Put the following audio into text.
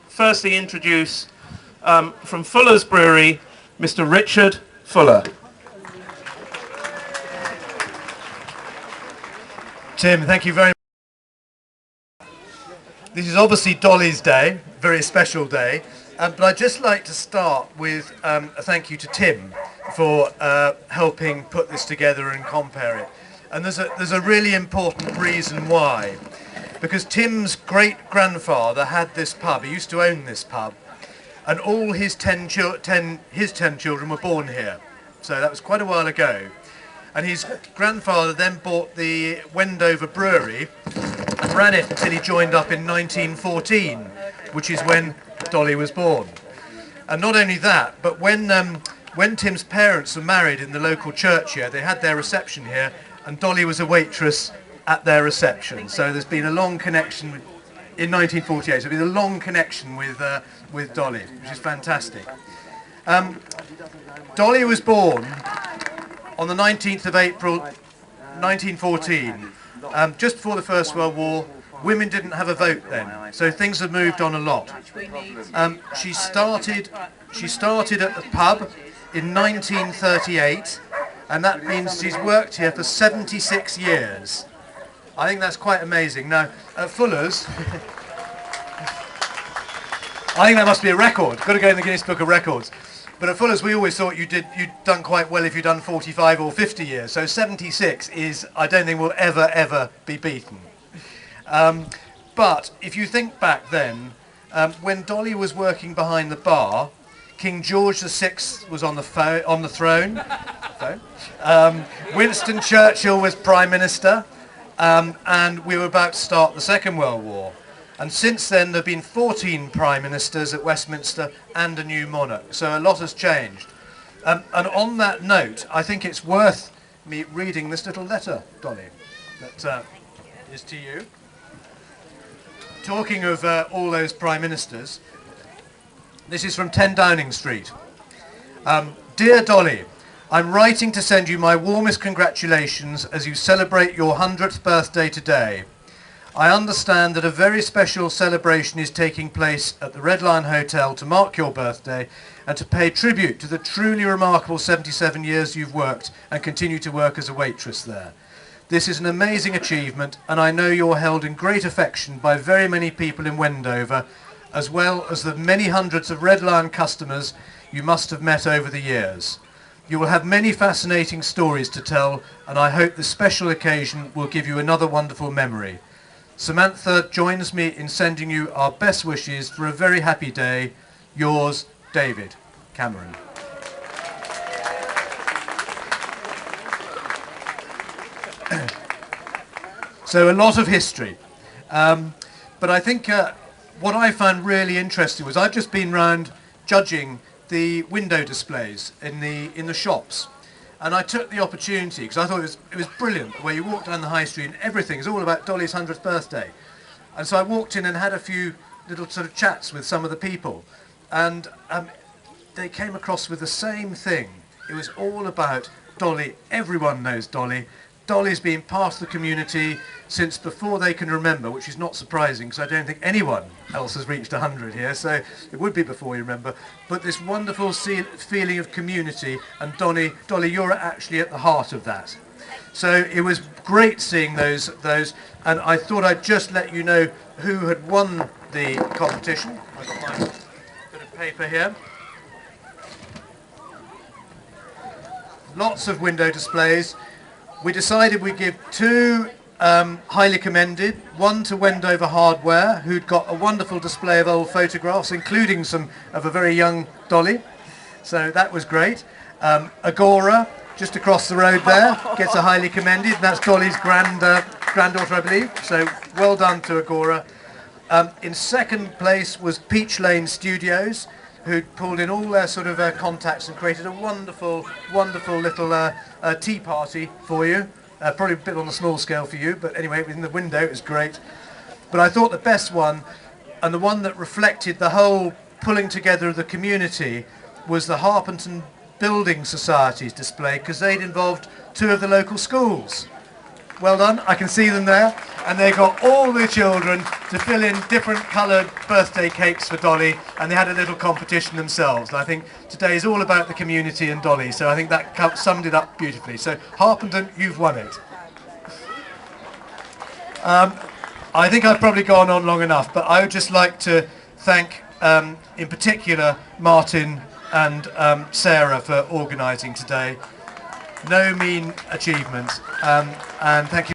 firstly introduce from Fuller's Brewery, Mr. Richard Fuller. Tim, thank you very much. This is obviously Dolly's day, very special day, but I'd just like to start with a thank you to Tim for helping put this together and compare it. And there's a really important reason why. Because Tim's great-grandfather had this pub, he used to own this pub, and all his 10 children were born here. So that was quite a while ago. And his grandfather then bought the Wendover Brewery and ran it until he joined up in 1914, which is when Dolly was born. And not only that, but when Tim's parents were married in the local church here, they had their reception here, and Dolly was a waitress at their reception. So there's been a long connection in 1948. So there's been a long connection with Dolly, which is fantastic. Dolly was born on the 19th of April 1914, just before the First World War. Women didn't have a vote then, so things have moved on a lot. She started at the pub in 1938, and that means she's worked here for 76 years. I think that's quite amazing. Now, at Fuller's, I think that must be a record. Got to go in the Guinness Book of Records. But at Fuller's, we always thought you'd done quite well if you'd done 45 or 50 years. So 76 is, I don't think, will ever be beaten. But if you think back then, when Dolly was working behind the bar, King George VI was on the throne. Winston Churchill was Prime Minister. And we were about to start the Second World War. And since then, there have been 14 Prime Ministers at Westminster and a new monarch. So a lot has changed. And on that note, I think it's worth me reading this little letter, Dolly, that is to you. Talking of all those Prime Ministers, this is from 10 Downing Street. Dear Dolly, I'm writing to send you my warmest congratulations as you celebrate your 100th birthday today. I understand that a very special celebration is taking place at the Red Lion Hotel to mark your birthday and to pay tribute to the truly remarkable 77 years you've worked and continue to work as a waitress there. This is an amazing achievement, and I know you're held in great affection by very many people in Wendover, as well as the many hundreds of Red Lion customers you must have met over the years. You will have many fascinating stories to tell, and I hope this special occasion will give you another wonderful memory. Samantha joins me in sending you our best wishes for a very happy day. Yours, David Cameron. So a lot of history. But I think what I found really interesting was I've just been round judging the window displays in the shops, and I took the opportunity because I thought it was brilliant the way you walk down the high street and everything is all about Dolly's 100th birthday. And so I walked in and had a few little sort of chats with some of the people, and they came across with the same thing. It was all about Dolly. Everyone knows Dolly. Dolly's been part of the community since before they can remember, which is not surprising because I don't think anyone else has reached 100 here, so it would be before you remember. But this wonderful feeling of community, and Dolly, you're actually at the heart of that. So it was great seeing those, and I thought I'd just let you know who had won the competition. I've got my bit of paper here. Lots of window displays. We decided we'd give two highly commended, one to Wendover Hardware, who'd got a wonderful display of old photographs, including some of a very young Dolly. So that was great. Agora, just across the road there, gets a highly commended. That's Dolly's granddaughter, I believe. So well done to Agora. In second place was Peach Lane Studios, who'd pulled in all their sort of contacts and created a wonderful little tea party for you. Probably a bit on a small scale for you, but anyway, in the window it was great. But I thought the best one, and the one that reflected the whole pulling together of the community, was the Harpenton Building Society's display, because they'd involved two of the local schools. well done. I can see them there. And they got all the children to fill in different coloured birthday cakes for Dolly, and they had a little competition themselves. And I think today is all about the community and Dolly, so I think that summed it up beautifully. So Harpenden, you've won it. I think I've probably gone on long enough, but I would just like to thank, in particular, Martin and Sarah for organising today. No mean achievement, and thank you.